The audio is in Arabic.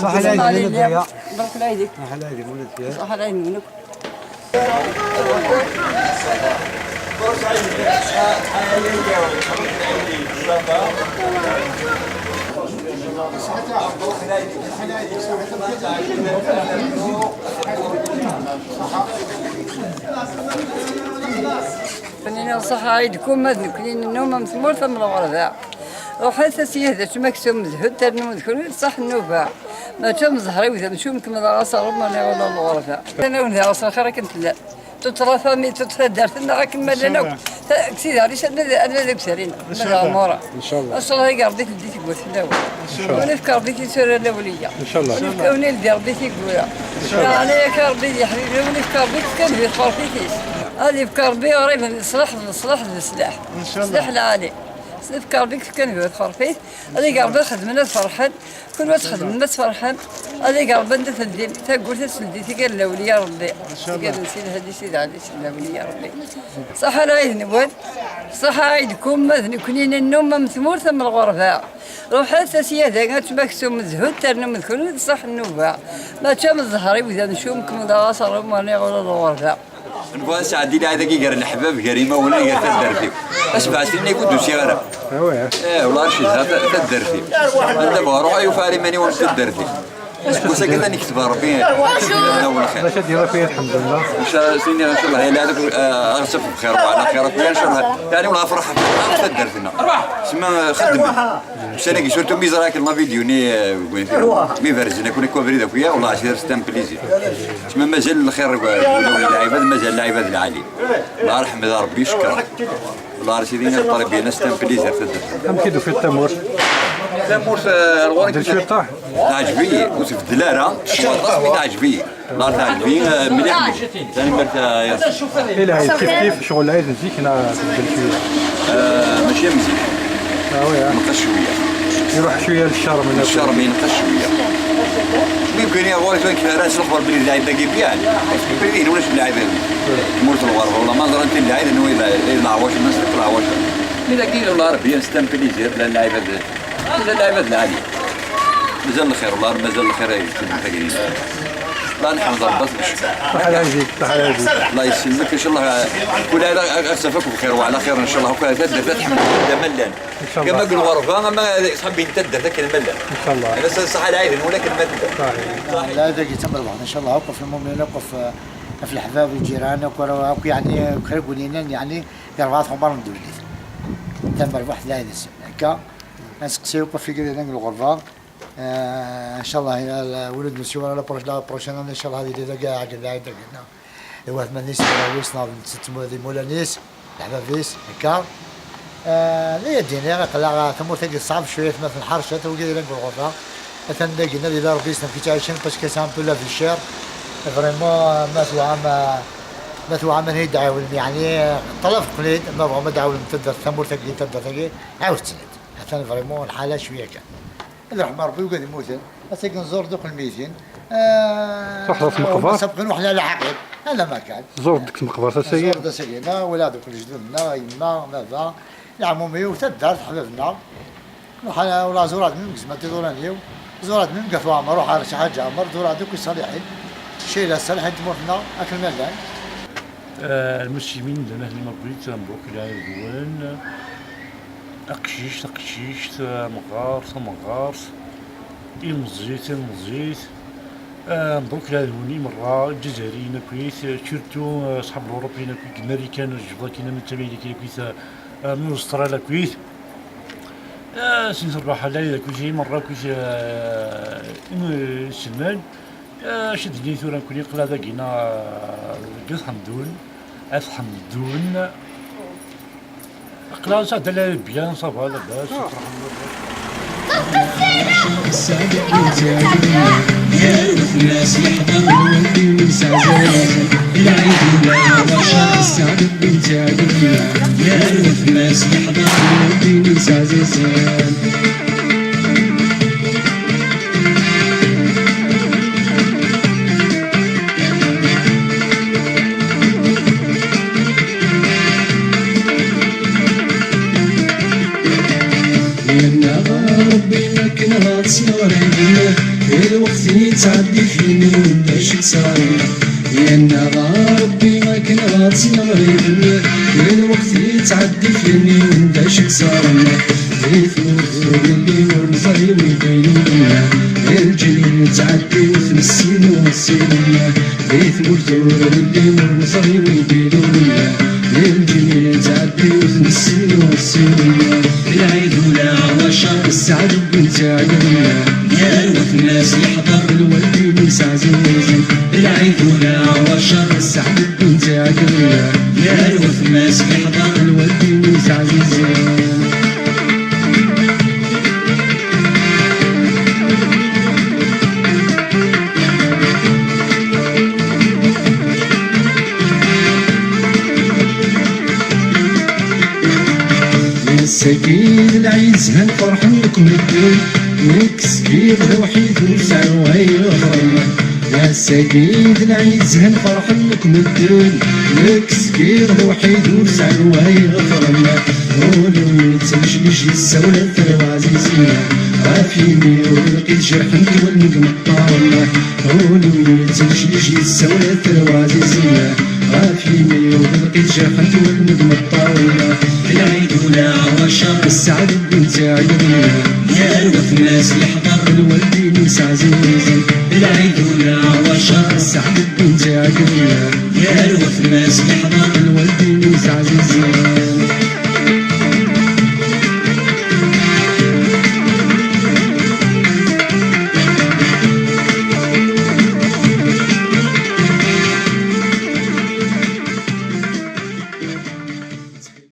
صح العيد يا بارك الله يديك. صح العيد ولدك صح العيد منك. كنين صح عيدكم مذن كنين النوم مثمور ثم الغرفة وحتى سيهدت مكسوم زهد ترنم ذكرين صح النوفا ما تم زهري وإذا نشوف كم ذا عصا ربما ولا الغرفة أنا وذا عصا خير كنت لا تترافى مي تتهدر تنا كما لنا كثير عريش أنا ذا بسرين ماذا أمورا إن شاء الله. إن شاء الله هي قرضيك الديتي قوة الدواء إن شاء الله. ونفكر بيتي سورة الأولية إن شاء الله. ونفكر ونلدي ربيتي قوة أنا يا كربي يا حبيبي ونفكر بيك كان في خرفيتيس هذه فكر بي قريب الإصلاح السلاح إن شاء الله. السلاح العالي نفكر بيك كان في خرفيت هذه قربي خدمنا فرحان كل وقت خدمنا فرحان هذه قربي انت تدين تقول تسلدي تقال الاولي يا ربي تقال نسيت هذه سيد علي الاولي يا ربي صح العيد نبوت صح عيدكم مثني كنين النوم مثمور ثم الغرفه روح حتى سياده قالت مكسوم زهد ترنم ذكرون صح النوبه ما تشام الزهري واذا نشوفكم ذا غصر ما نغول الغرفه نبغى سعدي لي هذاك يقرا الحباب كريمه ولا يقرا تدرتي اش بعثني يقول شي غير والله رشيدها تدرتي دابا روح يفاري ماني وانت تدرتي اش كذا نكتب ربي اول خير باش ديرها فيه الحمد لله ان شاء الله سيدي ان شاء الله هذاك اغسف بخير وعلى خير ان شاء الله يعني ولا فرح تدرتنا سما خدمه شنو شفتوا ميزر هاك الله فيديو مي فرزنا كنا كوفري وياه والله سير ستام بليزي سما مازال الخير العباد مازال العباد العالي الله يرحم ربي يشكر الله سيدي طالب بينا ستام بليزي كم كيدو في التمور التمور الغوري درت فيه طاح عجبي وفي الدلالة الرسمي عجبي الله عجبي مليح ثاني مرت الى عيد كيف شغل العيد نزيك هنا تبدل شويه ماشي مزيان نقص شويه يروح شويه للشرم من الشرم ينقص شويه يمكن يا غوري كان كيفاش نخبر بلي اللاعب باقي بيان يمكن ولاش اللاعب مورت الغربه والله ما نظر انت اللاعب انه يلعواش الناس العواش اذا كاين والله ربي نستمبليزير اللاعب هذا اللاعب العالي مازال الخير والله مازال الخير يتكلم الله نحمد ربي صح العيد صح العيد الله يسلمك ان شاء الله كل هذا اسفك بخير وعلى خير ان شاء الله وكذا تدر تحمل ملان كما قالوا غرفه ما صاحبي تدر ذاك الملان ان شاء الله بس صح العيد ولكن صحيح لا هذاك يتم الله ان شاءالله وقف المؤمنين وقف في الحباب والجيران وكو يعني كربوا لنا يعني قربات خبر ندولي تم واحد لا ينسى هكا نسقسي وقف في قرينا الغرفه ان شاء الله ولد مسيو لا بروشين ان شاء الله هذه اللي كاع كذا هنا واحد من الناس ويس ناض ست مولا ناس الحبابيس هكا لا يدينا قلا ثم تلقى صعب شويه مثل الحرشه توقي لك الغرفه مثلا لقينا اذا ربيسنا في تعيشين باسكو سان بو لا في الشير فريمون مثل عام هي دعوه يعني طلب قليل ما دعوه تقدر ثمور تقدر عاود تسند حتى فريمون الحاله شويه كان اللي رحم ربي وقاعد يموت هسه نزور دوك الميتين تحرص مقبر سبقين وحنا على عقل هذا ما كان زور ديك المقبره سير زور سيرنا ولادك جدودنا يما ماذا العمومي وتدار حبابنا وحنا ولا زورات من قسمه تدورانيو زورات من قفوا عمر روح على شي حاجه عمر زورات دوك الصالحين شي لا الصالحين تموتنا اكل ملان المسلمين لنا هنا مبريت مبروك العيدوان أقشيش مغارس المزيت مبروك العيدوني مرة الجزائريين كويس شرتو أصحاب الأوروبيين كويس الأمريكان الجباكين من التبعيد كويس من أستراليا كويس سنة الراحة العيد كويس مرة كويس الشمال شد لي ثورة كوني قلا ذاكينا قص حمدون قلا صاد لا بيان صافا لاباس وعشاق السعد والتاجر يا الناس يحضر الولدي والسعزان العيد ولا وعشاق السعد والتاجر يا الناس يحضر الولدي والسعزان ربي ما كنا تصنع عينينا الوقت يتعدي فيني ونبدا شي صاري يا ربي ما كنا تصنع عينينا الوقت يتعدي فيني ونبدا شي صاري بغيت نوصل اللي ورزاي ويبينونا الجنين تعدي وفي السين والسينية بغيت نوصل اللي ورزاي ويبينونا الجنين تعدي وفي السين والسينية العيد ولا وشر السعد والتاجر يا الناس يحضر الولد والسعزوز العيد ولا وشر السعد والتاجر يا الناس يحضر الولد والسعزوز السكين العيد زهن فرحان لكم الدين نكس كيف وحيد ونسعى ويغرم يا السكين العيد زهن فرحان لكم الدين نكس كيف وحيد ونسعى ويغرم قولوا يتمشلش السولة العزيزين عافيني ولقيت جرح نتولد مطارنا قولوا يتمشلش السولة العزيزين عافيني ولقيت جرح نتولد مطارنا العيد ولا وشر السعد والتاجر يا الناس يحضر الولد والسعزوز العيد ولا وشر السعد والتاجر يا الناس يحضر الولد والسعزوز